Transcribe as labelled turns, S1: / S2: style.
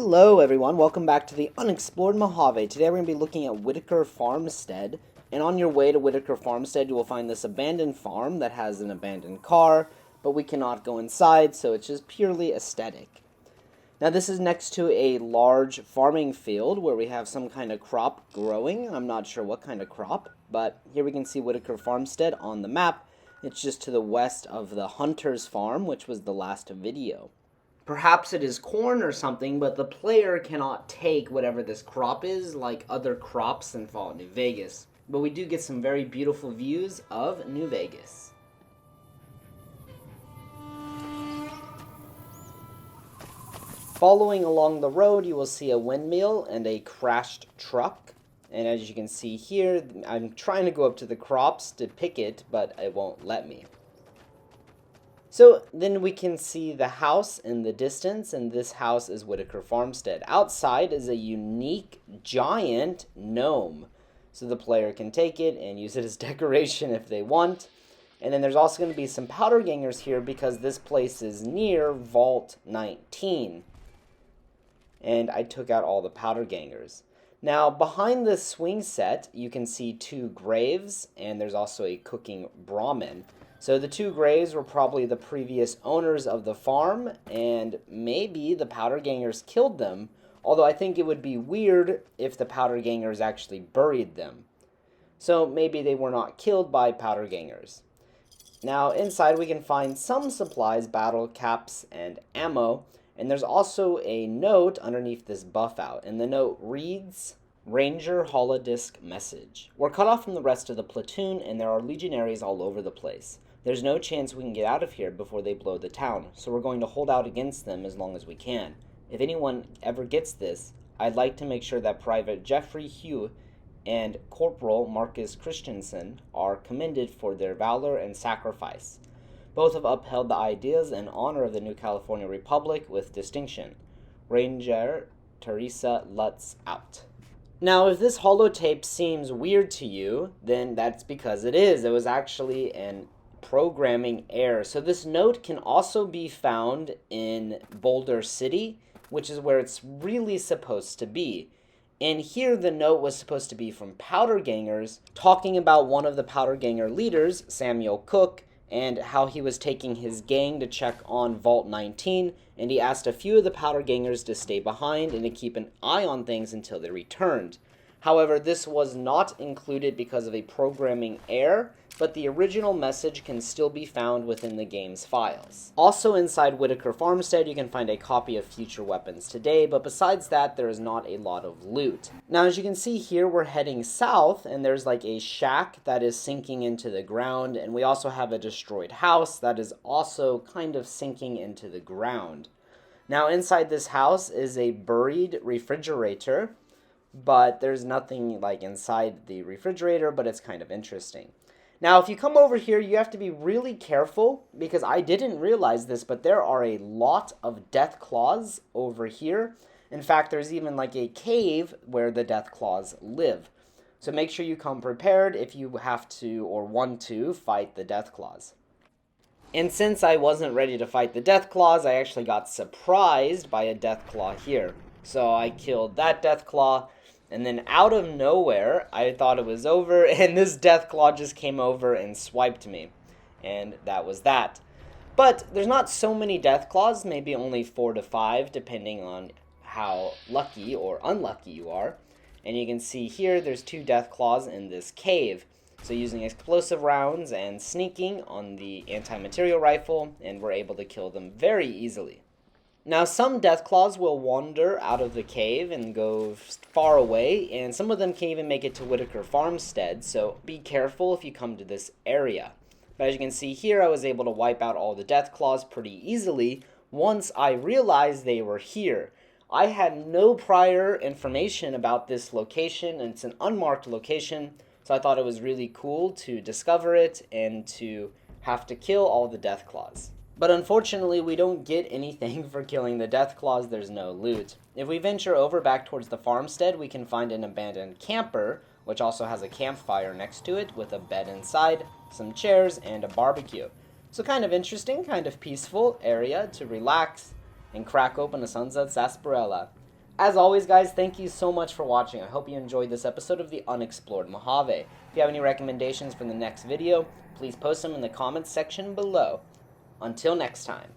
S1: Hello everyone, welcome back to the Unexplored Mojave. Today we're going to be looking at Whittaker Farmstead, and on your way to Whittaker Farmstead you will find this abandoned farm that has an abandoned car, but we cannot go inside, so it's just purely aesthetic. Now this is next to a large farming field where we have some kind of crop growing. I'm not sure what kind of crop, but here we can see Whittaker Farmstead on the map. It's just to the west of the Hunter's Farm, which was the last video. Perhaps it is corn or something, but the player cannot take whatever this crop is, like other crops in Fallout New Vegas. But we do get some very beautiful views of New Vegas. Following along the road, you will see a windmill and a crashed truck. And as you can see here, I'm trying to go up to the crops to pick it, but it won't let me. So then we can see the house in the distance, and this house is Whittaker Farmstead. Outside is a unique giant gnome, so the player can take it and use it as decoration if they want. And then there's also going to be some powder gangers here because this place is near Vault 19. And I took out all the powder gangers. Now behind this swing set you can see two graves, and there's also a cooking Brahmin. So the two graves were probably the previous owners of the farm, and maybe the powder gangers killed them, although I think it would be weird if the powder gangers actually buried them. So maybe they were not killed by powder gangers. Now inside we can find some supplies, battle caps, and ammo, and there's also a note underneath this buff out, and the note reads, Ranger holodisc message. We're cut off from the rest of the platoon, and there are legionaries all over the place. There's no chance we can get out of here before they blow the town, so we're going to hold out against them as long as we can. If anyone ever gets this, I'd like to make sure that Private Jeffrey Hugh and Corporal Marcus Christensen are commended for their valor and sacrifice. Both have upheld the ideas and honor of the New California Republic with distinction. Ranger Teresa Lutz out. Now, if this holotape seems weird to you, then that's because it is. It was actually an programming error. So this note can also be found in Boulder City, which is where it's really supposed to be. And here the note was supposed to be from powder gangers, talking about one of the powder ganger leaders, Samuel Cook, and how he was taking his gang to check on Vault 19, and he asked a few of the powder gangers to stay behind and to keep an eye on things until they returned. However, this was not included because of a programming error, but the original message can still be found within the game's files. Also inside Whittaker Farmstead, you can find a copy of Future Weapons Today, but besides that, there is not a lot of loot. Now, as you can see here, we're heading south, and there's like a shack that is sinking into the ground, and we also have a destroyed house that is also kind of sinking into the ground. Now, inside this house is a buried refrigerator, but there's nothing like inside the refrigerator, but it's kind of interesting. Now, if you come over here, you have to be really careful, because I didn't realize this, but there are a lot of Deathclaws over here. In fact, there's even like a cave where the Deathclaws live. So make sure you come prepared if you have to or want to fight the Deathclaws. And since I wasn't ready to fight the Deathclaws, I actually got surprised by a Deathclaw here. So I killed that Deathclaw. And then out of nowhere, I thought it was over, and this Deathclaw just came over and swiped me. And that was that. But there's not so many Deathclaws, maybe only 4 to 5, depending on how lucky or unlucky you are. And you can see here, there's 2 Deathclaws in this cave. So using explosive rounds and sneaking on the anti-material rifle, and we're able to kill them very easily. Now, some Deathclaws will wander out of the cave and go far away, and some of them can even make it to Whittaker Farmstead, so be careful if you come to this area. But as you can see here, I was able to wipe out all the Deathclaws pretty easily once I realized they were here. I had no prior information about this location, and it's an unmarked location, so I thought it was really cool to discover it and to have to kill all the Deathclaws. But unfortunately, we don't get anything for killing the Deathclaws. There's no loot. If we venture over back towards the farmstead, we can find an abandoned camper, which also has a campfire next to it with a bed inside, some chairs, and a barbecue. So kind of interesting, kind of peaceful area to relax and crack open a sunset sarsaparilla. As always, guys, thank you so much for watching. I hope you enjoyed this episode of the Unexplored Mojave. If you have any recommendations for the next video, please post them in the comments section below. Until next time.